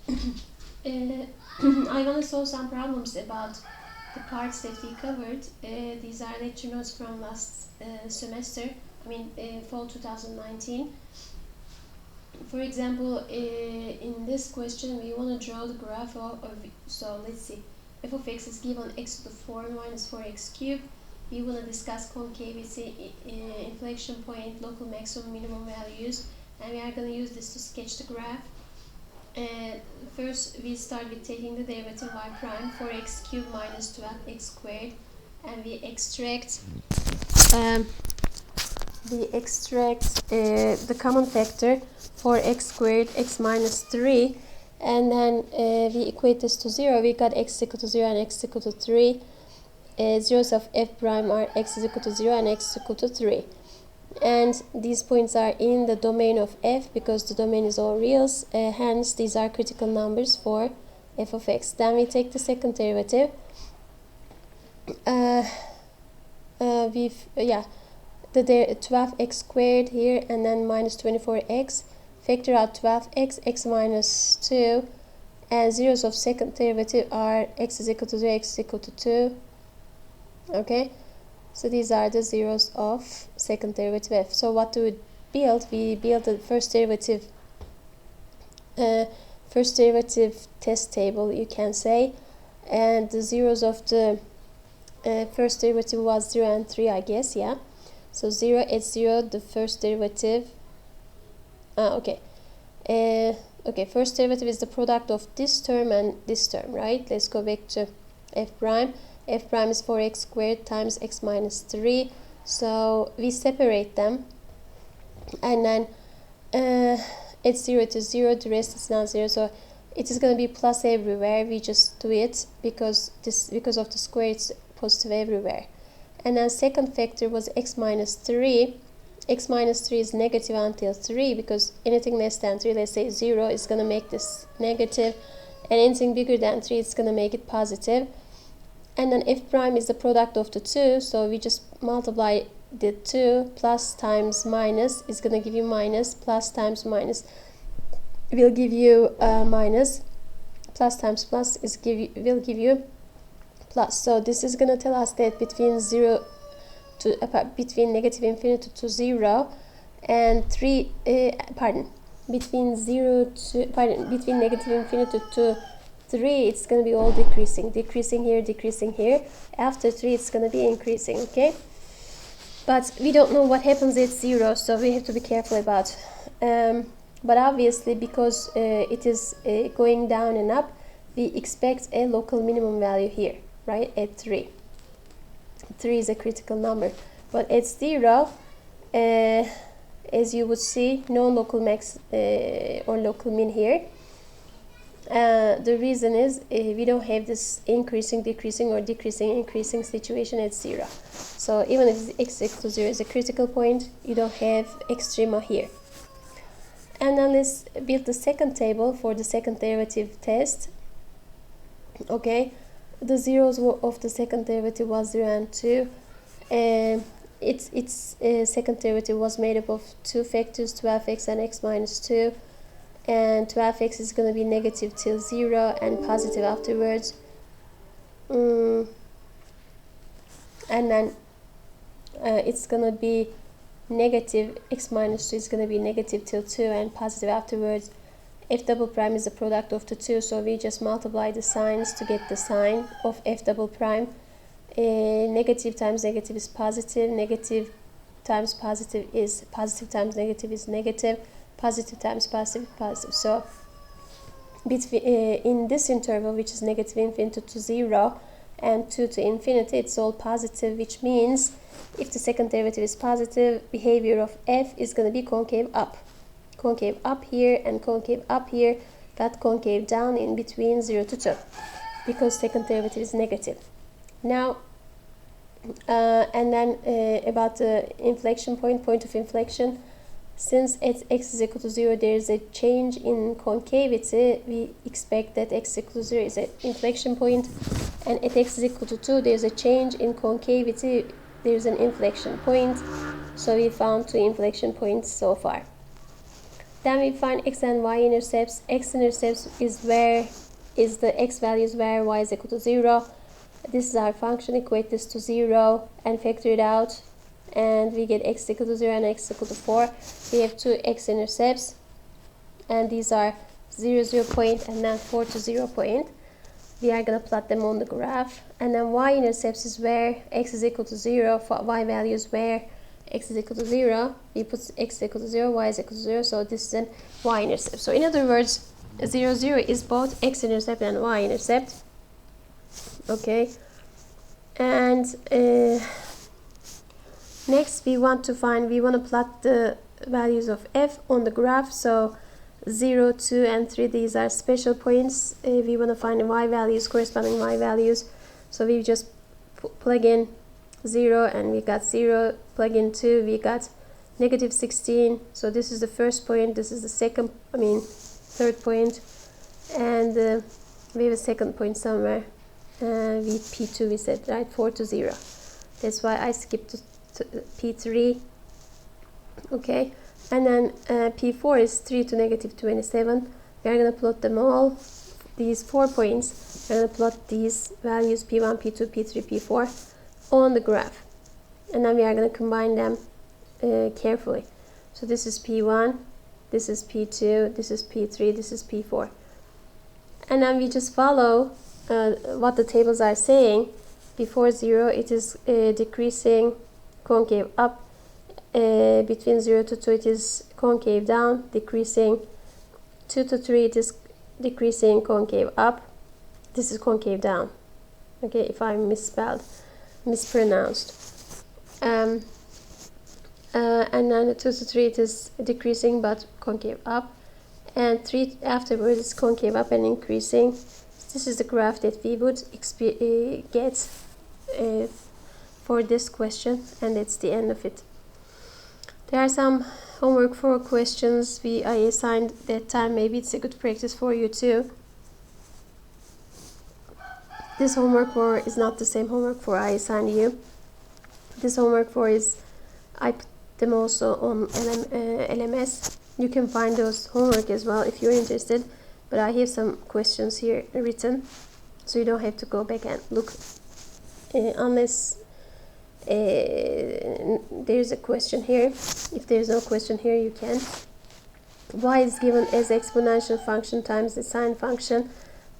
I want to solve some problems about the parts that we covered. These are lecture notes from last semester, fall 2019. For example, in this question, we want to draw the graph so let's see. F of x is given x to the 4 minus 4x cubed. We want to discuss concavity, inflection point, local maximum minimum values, and we are going to use this to sketch the graph. First, we start with taking the derivative y prime 4x cubed minus 12x squared, and we extract the common factor 4x squared x minus 3, and then we equate this to 0. We got x is equal to 0 and x is equal to 3. Zeros of f prime are x is equal to 0 and x is equal to 3. And these points are in the domain of f because the domain is all reals. Hence, these are critical numbers for f of x. Then we take the second derivative. The 12x squared here, and then minus 24x. Factor out 12x, x minus 2, and zeros of second derivative are x is equal to 0, x is equal to 2. Okay, so these are the zeros of second derivative f. So what do we build? We build the first derivative test table, you can say, and the zeros of the first derivative was 0 and 3, I guess, yeah. So 0 at 0, the first derivative. First derivative is the product of this term and this term, right? Let's go back to f prime. F prime is 4x squared times x minus 3. So we separate them, and then it's 0 to 0, the rest is non-zero. So it is going to be plus everywhere. We just do it because of the square, it's positive everywhere. And then second factor was x minus 3. X minus 3 is negative until 3 because anything less than 3, let's say 0, is going to make this negative, and anything bigger than 3 is going to make it positive. And then f prime is the product of the two, so we just multiply the 2. Plus times minus is going to give you minus, plus times minus will give you minus, plus times plus will give you plus. So this is going to tell us that between negative infinity to 0 and between negative infinity to 3, it's going to be all decreasing here. After 3, it's going to be increasing, okay? But we don't know what happens at 0, so we have to be careful about. But obviously, because it is going down and up, we expect a local minimum value here, right, at 3. 3 is a critical number. But at 0, as you would see, no local max or local min here. The reason is we don't have this increasing, decreasing, or decreasing, increasing situation at 0. So even if x equals to 0 is a critical point, you don't have extrema here. And then let's build the second table for the second derivative test. Okay, the zeros of the second derivative was 0 and 2. Its second derivative was made up of two factors, 12x and x minus 2. And 12x is going to be negative till 0 and positive afterwards. And then it's going to be negative, x minus 2 is going to be negative till 2 and positive afterwards. F double prime is the product of the two, so we just multiply the signs to get the sign of f double prime. Negative times negative is positive, negative times positive is positive times negative is negative. Positive times positive, positive. So in this interval, which is negative infinity to 0 and 2 to infinity, it's all positive, which means if the second derivative is positive, behavior of f is going to be concave up. Concave up here and concave up here, but concave down in between 0 to 2 because second derivative is negative. Now, and then about the inflection point of inflection. Since at x is equal to 0, there is a change in concavity, we expect that x is equal to 0 is an inflection point, and at x is equal to 2, there is a change in concavity, there is an inflection point. So we found two inflection points so far. Then we find x and y intercepts. X intercepts is where is the x values where y is equal to 0. This is our function. Equate this to 0 and factor it out, and we get x equal to 0 and x equal to 4. We have two x intercepts, and these are 0, 0 point and then 4 to 0 point. We are going to plot them on the graph. And then y-intercepts is where x is equal to 0, for y values where x is equal to 0. We put x equal to 0, y is equal to 0, so this is an y-intercept. So in other words, 0, 0 is both x-intercept and y-intercept. Okay. And next we want to plot the values of f on the graph. So 0, 2, and 3, these are special points. We want to find the y values, corresponding y values. So we just plug in 0 and we got 0. Plug in 2, we got negative 16. So this is the first point, this is the third point. And we have a second point somewhere. P2 we said, right? 4 to 0. That's why I skipped to P3. Okay. And then P4 is 3 to negative 27. We are going to plot them all, these 4 points. We're going to plot these values P1, P2, P3, P4 on the graph. And then we are going to combine them carefully. So this is P1, this is P2, this is P3, this is P4. And then we just follow what the tables are saying. Before 0, it is decreasing, concave up. Between 0 to 2, it is concave down, decreasing. 2 to 3, it is decreasing, concave up. This is concave down. Okay, if I mispronounced. And then 2 to 3, it is decreasing but concave up. And 3 afterwards is concave up and increasing. This is the graph that we would get for this question, and it's the end of it. There are some homework 4 questions I assigned that time. Maybe it's a good practice for you too. This homework 4 is not the same homework 4 I assigned you. This homework 4 is, I put them also on LMS. You can find those homework as well if you're interested. But I have some questions here written, so you don't have to go back and look unless there's a question here. If there's no question here, you can. Y is given as exponential function times the sine function.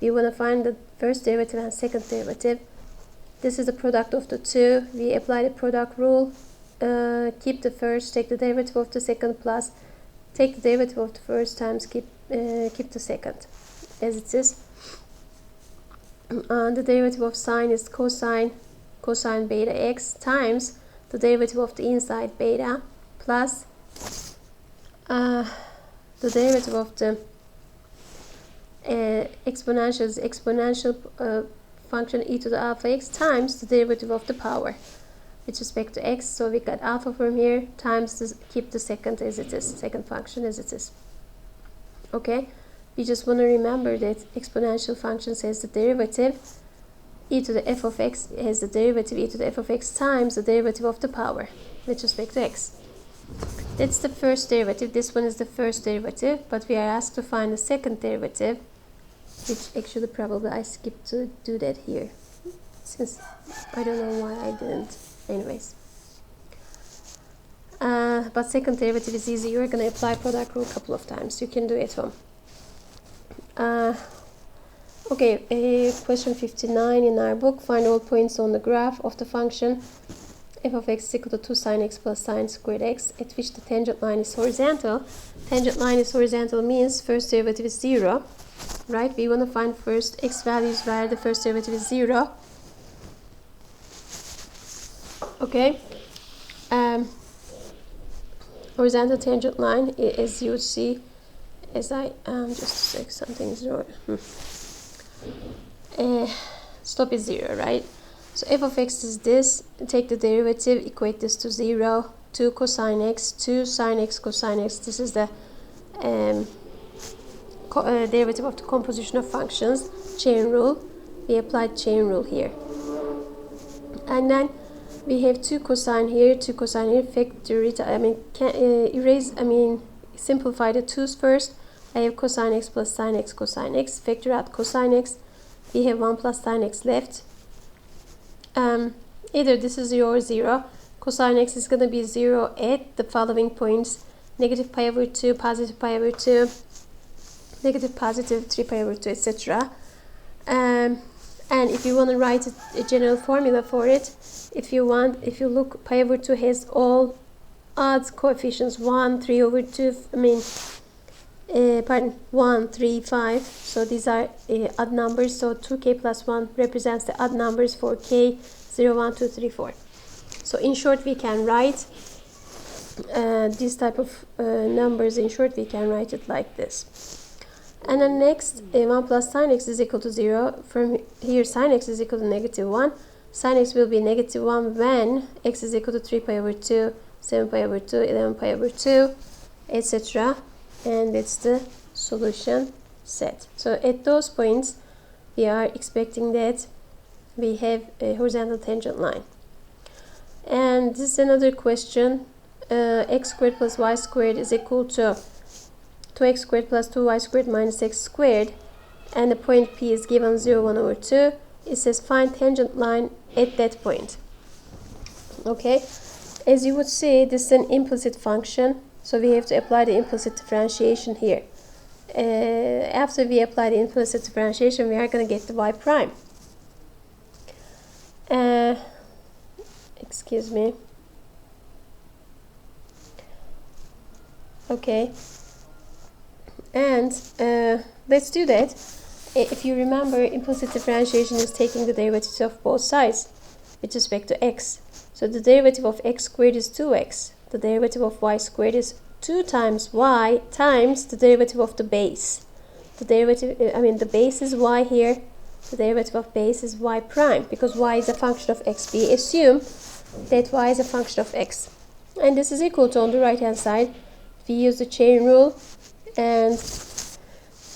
We want to find the first derivative and second derivative. This is the product of the two. We apply the product rule. Keep the first, take the derivative of the second, plus take the derivative of the first times keep the second as it is. The derivative of sine is cosine beta x times the derivative of the inside beta plus the derivative of the exponential function e to the alpha x times the derivative of the power with respect to x. So we got alpha from here times keep the second as it is, second function as it is. Okay, we just want to remember that exponential function says the derivative e to the f of x has the derivative e to the f of x times the derivative of the power with respect to x. That's the first derivative. This one is the first derivative, but we are asked to find the second derivative, which actually probably I skipped to do that here, since I don't know why I didn't. Anyways, but second derivative is easy. You're going to apply product rule a couple of times. You can do it at home. Okay, question 59 in our book. Find all points on the graph of the function f of x is equal to 2 sine x plus sine squared x at which the tangent line is horizontal. Tangent line is horizontal means first derivative is 0, right? We want to find first x values where the first derivative is 0. Okay. Horizontal tangent line, as you see, as I just a sec, something is wrong. Stop is 0, right? So f of x is this. Take the derivative, equate this to 0. 2 cosine x, 2 sine x cosine x. This is the derivative of the composition of functions. Chain rule. We applied chain rule here. And then we have 2 cosine here, 2 cosine here. Factor it. simplify the 2's first. I have cosine x plus sine x cosine x. Factor out cosine x. We have 1 plus sine x left. Either this is 0 or 0. Cosine x is going to be 0 at the following points: negative pi over 2, positive pi over 2, negative positive 3 pi over 2, etc. And if you want to write a general formula for it, if you look, pi over 2 has all odd coefficients: 1, 3 over 2, 1, 3, 5. So these are odd numbers. So 2k plus 1 represents the odd numbers for k, 0, 1, 2, 3, 4. So in short, we can write this type of numbers. In short, we can write it like this. And then next, 1 plus sine x is equal to 0. From here, sine x is equal to negative 1. Sine x will be negative 1 when x is equal to 3 pi over 2, 7 pi over 2, 11 pi over 2, etc. And that's the solution set. So at those points, we are expecting that we have a horizontal tangent line. And this is another question. X squared plus y squared is equal to 2x squared plus 2y squared minus x squared. And the point P is given 0, 1 over 2. It says find tangent line at that point. Okay. As you would see, this is an implicit function. So we have to apply the implicit differentiation here. After we apply the implicit differentiation, we are going to get the y prime. Excuse me. Okay. And let's do that. If you remember, implicit differentiation is taking the derivatives of both sides with respect to x. So the derivative of x squared is 2x. The derivative of y squared is 2 times y times the derivative of the base. The derivative, the base is y here. The derivative of base is y prime, because y is a function of x. We assume that y is a function of x. And this is equal to, on the right hand side, we use the chain rule and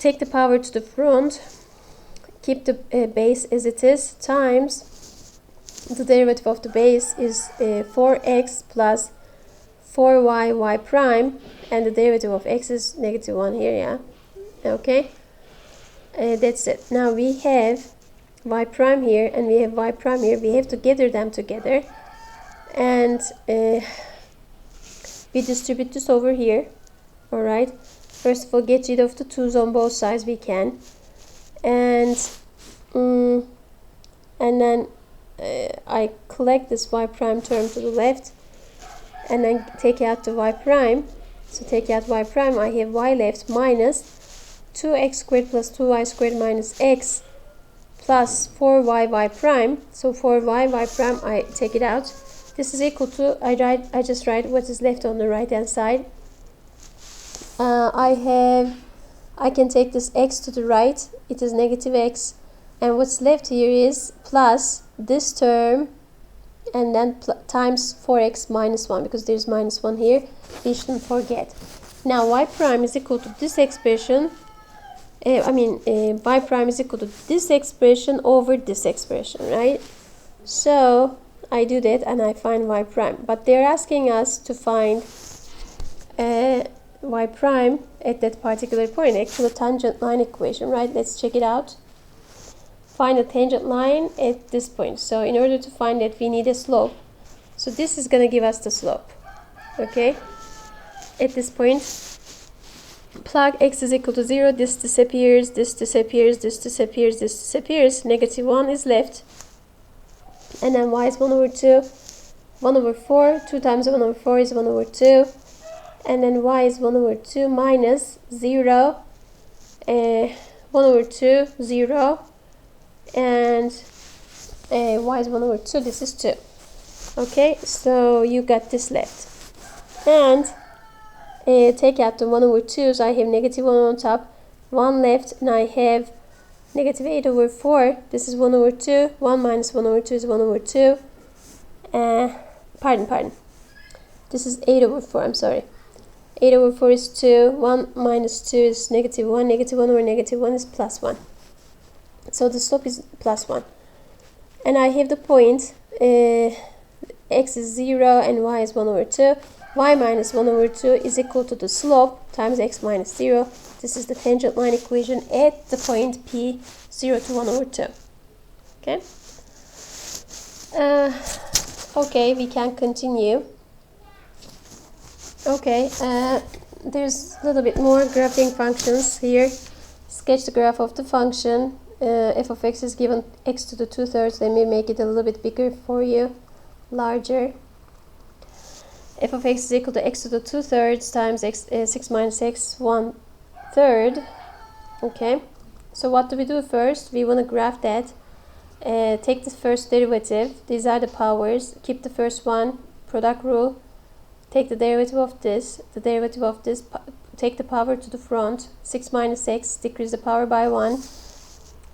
take the power to the front, keep the base as it is, times the derivative of the base is 4x plus 4y y prime, and the derivative of x is negative 1 here, yeah. Okay, that's it. Now we have y prime here and we have y prime here. We have to gather them together, and we distribute this over here. Alright, first of all, get rid of the 2's on both sides we can, and then I collect this y prime term to the left, and then take out the y prime. So take out y prime, I have y left minus 2x squared plus 2y squared minus x plus 4y y prime. So 4y y prime, I take it out. This is equal to, I just write what is left on the right hand side. I can take this x to the right, it is negative x, and what's left here is plus this term, and then times 4x minus 1, because there's minus 1 here, we shouldn't forget. Now y prime is equal to this expression, y prime is equal to this expression over this expression, right? So I do that and I find y prime, but they're asking us to find y prime at that particular point, actually tangent line equation, right? Let's check it out. Find a tangent line at this point. So in order to find that, we need a slope. So this is going to give us the slope. Okay, at this point, plug x is equal to 0, this disappears, this disappears, this disappears, this disappears, negative 1 is left, and then y is 1 over 2, 1 over 4, 2 times 1 over 4 is 1 over 2, and then y is 1 over 2 minus 0, 1 over 2, 0, and y is 1 over 2, this is 2. Okay, so you got this left. And take out the 1 over 2, so I have negative 1 on top, 1 left, and I have negative 8 over 4. This is 1 over 2. 1 minus 1 over 2 is 1 over 2. Pardon. This is 8 over 4, I'm sorry. 8 over 4 is 2. 1 minus 2 is negative 1. Negative 1 over negative 1 is plus 1. So the slope is plus 1. And I have the point, x is 0 and y is 1 over 2. y minus 1 over 2 is equal to the slope times x minus 0. This is the tangent line equation at the point P 0 to 1 over 2. Okay. Okay, we can continue. Okay, there's a little bit more graphing functions here. Sketch the graph of the function. F of x is given x to the 2/3. Let me make it a little bit bigger for you, larger. F of x is equal to x to the 2/3 times x, 6 minus x 1/3. Okay, so what do we do first? We want to graph that. Take the first derivative. These are the powers. Keep the first one, product rule. Take the derivative of this, take the power to the front. 6 minus x, decrease the power by 1,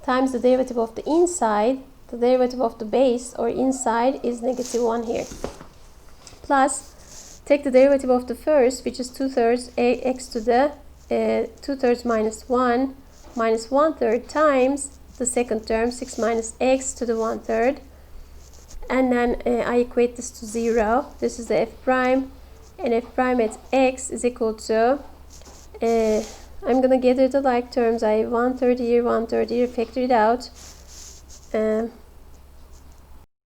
times the derivative of the inside. The derivative of the base or inside is -1 here. Plus, take the derivative of the first, which is 2/3 x to the 2/3 minus 1 minus 1/3 times the second term, 6 minus x to the 1/3. And then I equate this to 0. This is the f prime. And f prime at x is equal to, I'm going to gather the like terms. I have 1/3 here, 1/3 here, factor it out.